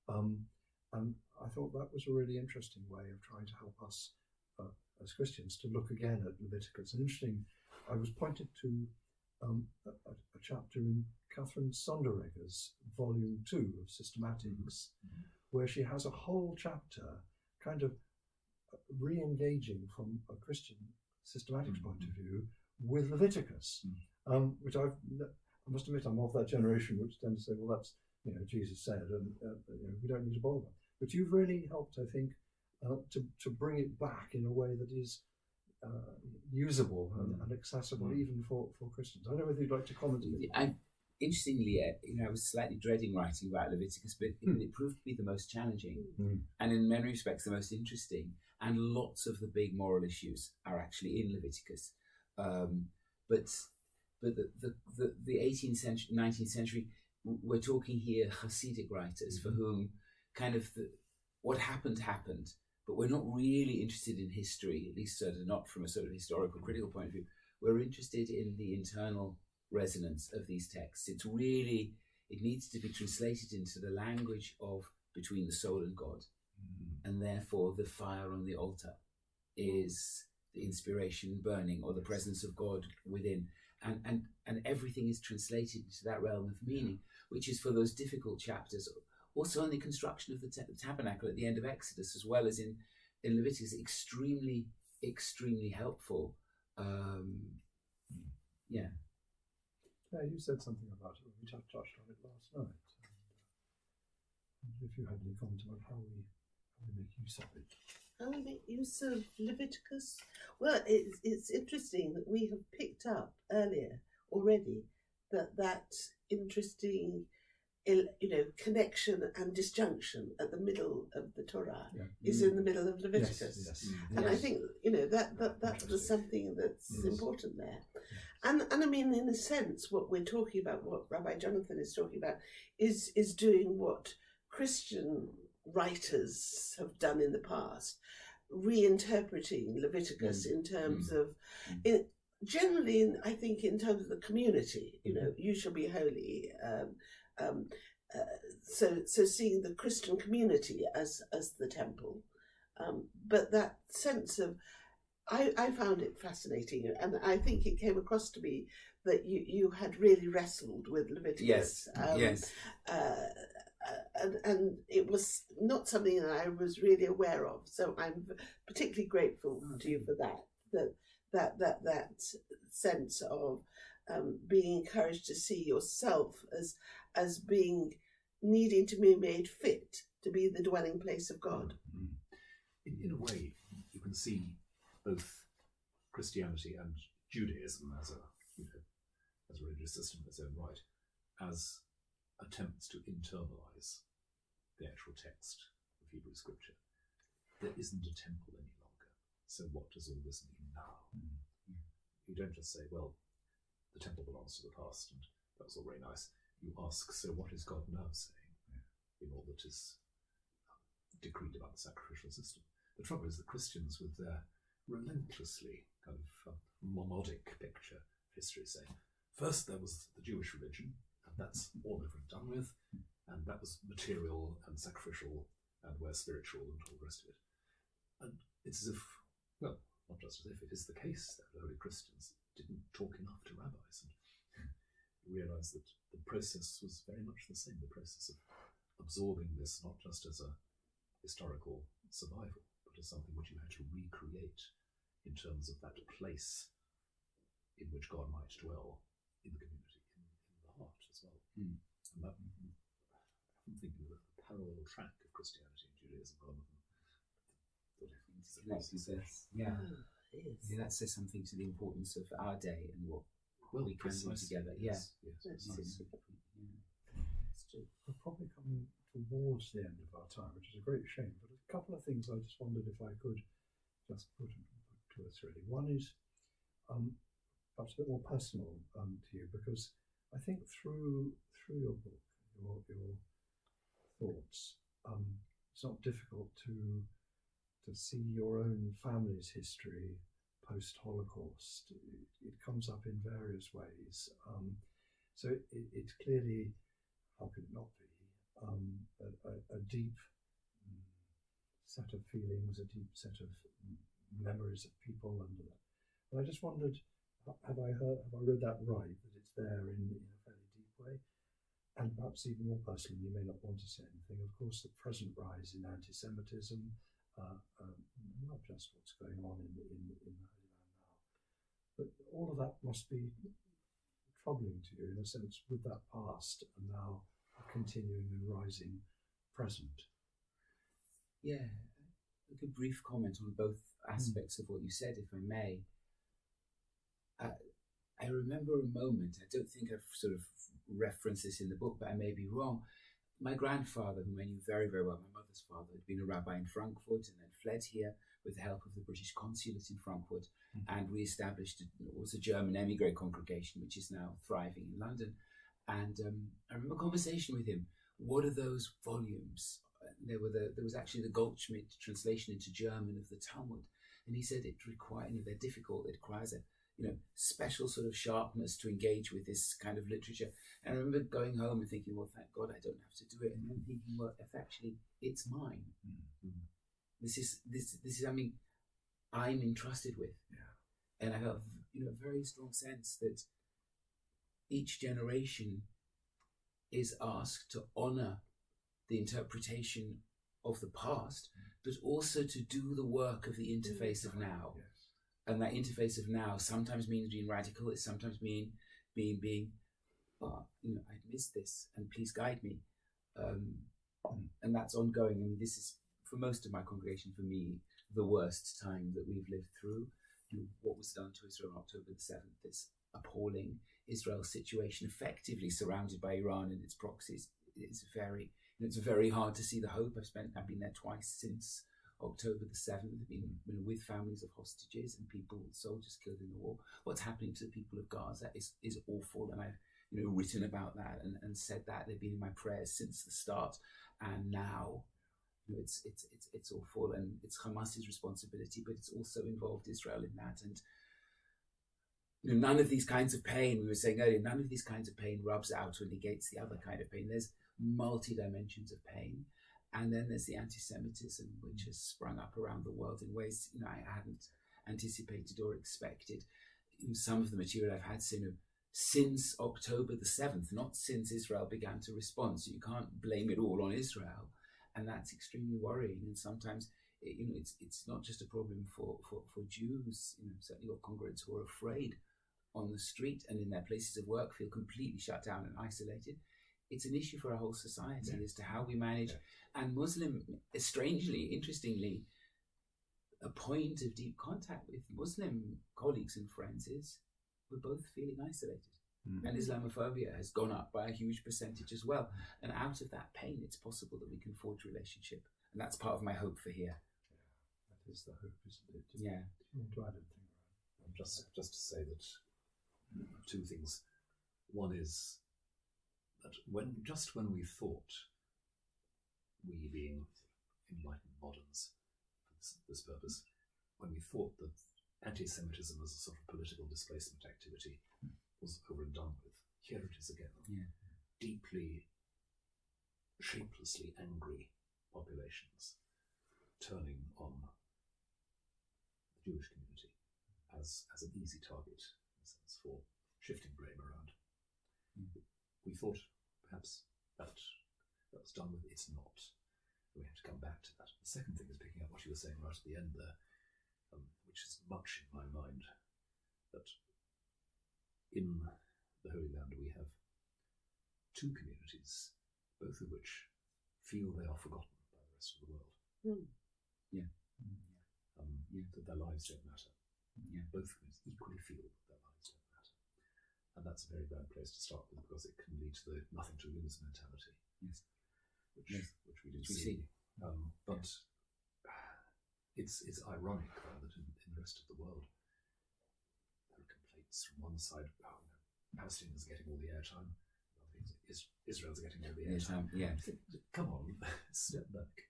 And I thought that was a really interesting way of trying to help us as Christians to look again at Leviticus. And interesting, I was pointed to a chapter in Catherine Sonderegger's Volume 2 of Systematics, where she has a whole chapter kind of re-engaging from a Christian systematics point of view with Leviticus, which I must admit I'm of that generation which tend to say, well, that's, Jesus said, and we don't need to bother. But you've really helped, I think, to bring it back in a way that is usable and accessible even for Christians. I don't know whether you'd like to comment on it. Interestingly, I was slightly dreading writing about Leviticus, but it proved to be the most challenging, and in many respects the most interesting. And lots of the big moral issues are actually in Leviticus. But the 18th century, 19th century, we're talking here Hasidic writers for whom kind of what happened, but we're not really interested in history, at least certainly not from a sort of historical critical point of view. We're interested in the internal resonance of these texts. It needs to be translated into the language of between the soul and God. And therefore the fire on the altar is the inspiration burning, or the presence of God within. And everything is translated into that realm of meaning, which is for those difficult chapters. Also in the construction of the tabernacle at the end of Exodus, as well as in Leviticus, extremely, extremely helpful. Yeah, you said something about it when we touched on it last night. If you had any comment about how we make use of it. How we make use of Leviticus? Well, it's interesting that we have picked up earlier already that interesting, connection and disjunction at the middle of the Torah is in the middle of Leviticus. Yes. And I think, that was something that's important there. And I mean, in a sense, what we're talking about, what Rabbi Jonathan is talking about, is doing what Christian writers have done in the past, reinterpreting Leviticus in terms of, generally, I think, in terms of the community. You shall be holy. So seeing the Christian community as the temple, but that sense of, I found it fascinating, and I think it came across to me that you had really wrestled with Leviticus. Yes. And it was not something that I was really aware of. So I'm particularly grateful to you for that sense of being encouraged to see yourself as being needing to be made fit to be the dwelling place of God. In a way, you can see both Christianity and Judaism as a religious system in its own right, as attempts to internalize the actual text of Hebrew scripture. There isn't a temple any longer. So what does all this mean now? You don't just say, well, the temple belongs to the past and that was all very nice. You ask, so what is God now saying in all that is decreed about the sacrificial system? The trouble is that Christians, with their relentlessly kind of monodic picture of history, say, first there was the Jewish religion, and that's all over and done with, and that was material and sacrificial, and we're spiritual and all the rest of it. And it's as if, well, not just as if, it is the case that early Christians didn't talk enough to rabbis and realised that the process was very much the same, the process of absorbing this not just as a historical survival, but as something which you had to recreate in terms of that place in which God might dwell in the community, in the heart as well. And that, I'm thinking of a parallel track of Christianity and Judaism rather than yeah, that says something to the importance of our day and what we can do together. Yes. It's true. We're probably coming towards the end of our time, which is a great shame. But a couple of things I just wondered if I could just put to us really. One is perhaps a bit more personal to you, because I think through your book, your thoughts, it's not difficult to see your own family's history post-Holocaust. It comes up in various ways. So it's clearly, how could it not be, a deep set of feelings, a deep set of memories of people under that. But I just wondered, have I read that right, that it's there in a fairly deep way? And perhaps even more personally, you may not want to say anything, of course, the present rise in anti-Semitism, not just what's going on in the Holy Land now, but all of that must be troubling to you, in a sense, with that past and now a continuing and rising present. Yeah, a good brief comment on both aspects of what you said, if I may. I remember a moment, I don't think I've sort of referenced this in the book, but I may be wrong. My grandfather, whom I knew very, very well, my mother's father, had been a rabbi in Frankfurt and then fled here with the help of the British consulate in Frankfurt and re-established what was a German emigre congregation, which is now thriving in London. And I remember a conversation with him. What are those volumes? There was actually the Goldschmidt translation into German of the Talmud. And he said it requires, they're difficult, it requires a special sort of sharpness to engage with this kind of literature. And I remember going home and thinking, well, thank God I don't have to do it. And then thinking, well, if actually it's mine. This is something I'm entrusted with. Yeah. And I have a very strong sense that each generation is asked to honour the interpretation of the past, but also to do the work of the interface of now. Yes. And that interface of now sometimes means being radical. It sometimes means being I missed this, and please guide me. And that's ongoing. I mean, this is, for most of my congregation, for me, the worst time that we've lived through. What was done to Israel on October the 7th, this appalling Israel situation, effectively surrounded by Iran and its proxies. It's very hard to see the hope. I've been there twice since October the 7th, been with families of hostages and soldiers killed in the war. What's happening to the people of Gaza is awful, and I've written about that and said that. They've been in my prayers since the start, and now it's awful, and it's Hamas's responsibility, but it's also involved Israel in that. And none of these kinds of pain, we were saying earlier, none of these kinds of pain rubs out or negates the other kind of pain. There's multi-dimensions of pain. And then there's the anti-Semitism, which has sprung up around the world in ways I hadn't anticipated or expected. Some of the material I've had since October the 7th, not since Israel began to respond. So you can't blame it all on Israel, and that's extremely worrying. And sometimes it's not just a problem for Jews. Certainly got congregants who are afraid on the street and in their places of work, feel completely shut down and isolated. It's an issue for our whole society as to how we manage. And Muslim, strangely, interestingly, a point of deep contact with Muslim colleagues and friends is we're both feeling isolated. And Islamophobia has gone up by a huge percentage as well. And out of that pain, it's possible that we can forge relationship. And that's part of my hope for here. Yeah, that is the hope, isn't it? Yeah. Do I don't think right. Just to say that two things. One is that when we thought, we being enlightened moderns for this purpose, when we thought that anti-Semitism as a sort of political displacement activity was over and done with, here it is again. Yeah. Deeply, shapelessly angry populations turning on the Jewish community as an easy target, in a sense, for shifting blame around. We thought perhaps that was done with. It's not. We have to come back to that. The second thing is picking up what you were saying right at the end there, which is much in my mind, that in the Holy Land we have two communities, both of which feel they are forgotten by the rest of the world. That their lives don't matter. Both communities equally feel that their lives don't matter. And that's a very bad place to start with, because it can lead to the nothing to lose mentality, which we do see. But it's ironic that in the rest of the world there are complaints from one side, Palestinians are getting all the airtime, Israel's getting all the airtime. Come on, step back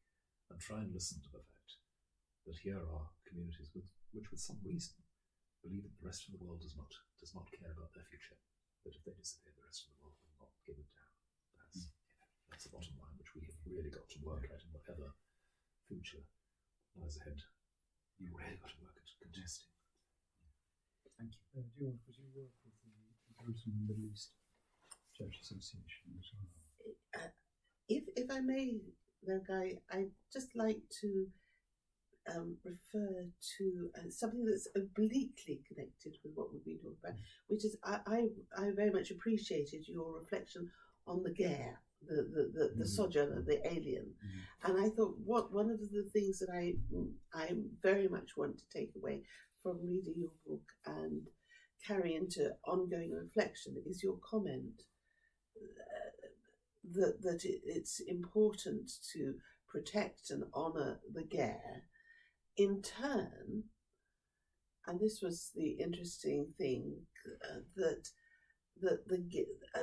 and try and listen to the fact that here are communities which with some reason believe that the rest of the world does not care about their future. That if they disappear, the rest of the world will not give a damn. That's the bottom line, which we have really got to work at in whatever future lies ahead. You've really got to work at contesting. Thank you. Do you work with the Jerusalem Middle East Church Association as well? If I may, Guy, I'd just like to refer to something that's obliquely connected with what we've been talking about, which is I very much appreciated your reflection on the ger, the sojourner, the alien, and I thought one of the things that I very much want to take away from reading your book and carry into ongoing reflection is your comment that it's important to protect and honour the ger. In turn, and this was the interesting thing, that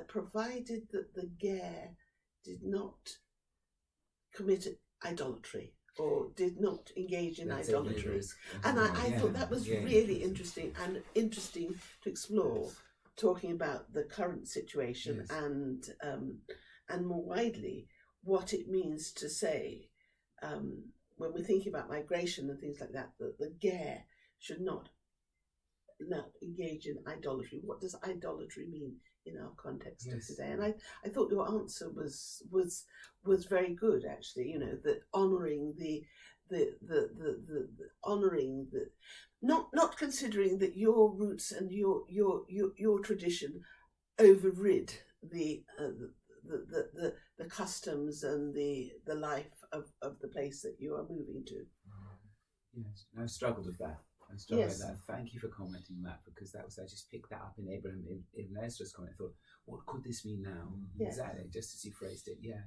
provided that the ger did not commit idolatry or did not engage in idolatry. And I thought that was really interesting to explore, talking about the current situation and more widely what it means to say, when we're thinking about migration and things like that, that the ger should not engage in idolatry. What does idolatry mean in our context of today? And I thought your answer was very good, actually. You know, that honouring the honouring the not considering that your roots and your tradition overrid the customs and the life of the place that you are moving to. Yes, I've struggled with that. With that. Thank you for commenting on that, because I just picked that up in Abraham Ibn Ezra's comment. I thought, what could this mean now? Exactly, just as he phrased it. Yeah.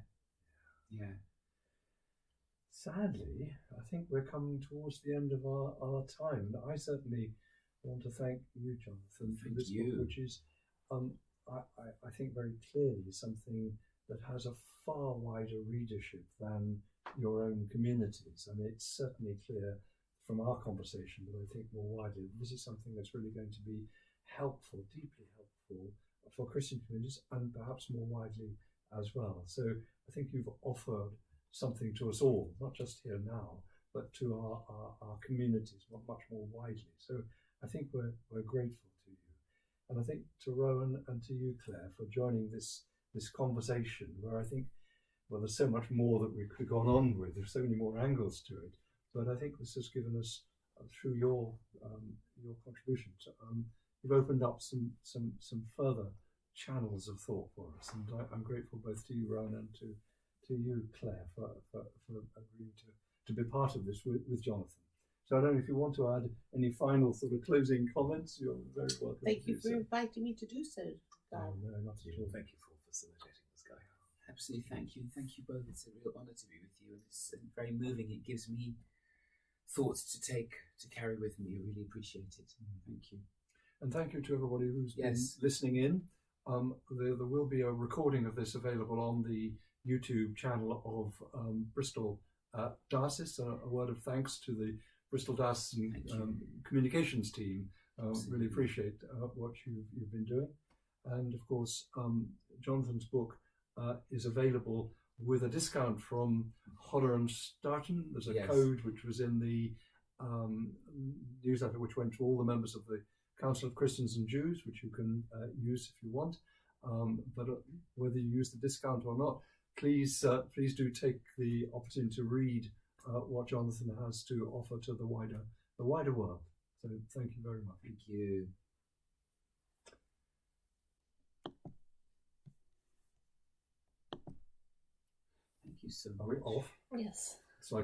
Sadly, I think we're coming towards the end of our time. I certainly want to thank you, Jonathan, for this book, which is, I think, very clearly something that has a far wider readership than your own communities. I mean, it's certainly clear from our conversation, but I think more widely, this is something that's really going to be helpful, deeply helpful for Christian communities and perhaps more widely as well. So I think you've offered something to us all, not just here now, but to our communities much more widely. So I think we're grateful to you. And I think to Rowan and to you, Claire, for joining this conversation, where I think, well, there's so much more that we could have gone on with. There's so many more angles to it. But I think this has given us, through your contributions, you've opened up some further channels of thought for us. And I'm grateful both to you, Rowan, and to you, Claire, for agreeing to be part of this with Jonathan. So I don't know if you want to add any final sort of closing comments. You're very welcome. Thank to you do for so. inviting me to do so, Guy. Oh, no, not at all. Thank you for facilitating this, Guy. Absolutely, thank you. Thank you both. It's a real honour to be with you, and it's very moving. It gives me thoughts to carry with me. I really appreciate it. Thank you. And thank you to everybody who's Yes. been listening in. There will be a recording of this available on the YouTube channel of Bristol Diocese. A word of thanks to the Bristol Diocese communications team. Really appreciate what you've been doing. And of course, Jonathan's book is available with a discount from Hodder and Starton. There's a code which was in the newsletter which went to all the members of the Council of Christians and Jews, which you can use if you want. But whether you use the discount or not, please do take the opportunity to read what Jonathan has to offer to the wider world. So thank you very much. Thank you. Thank you so much. Are we off? Yes. So I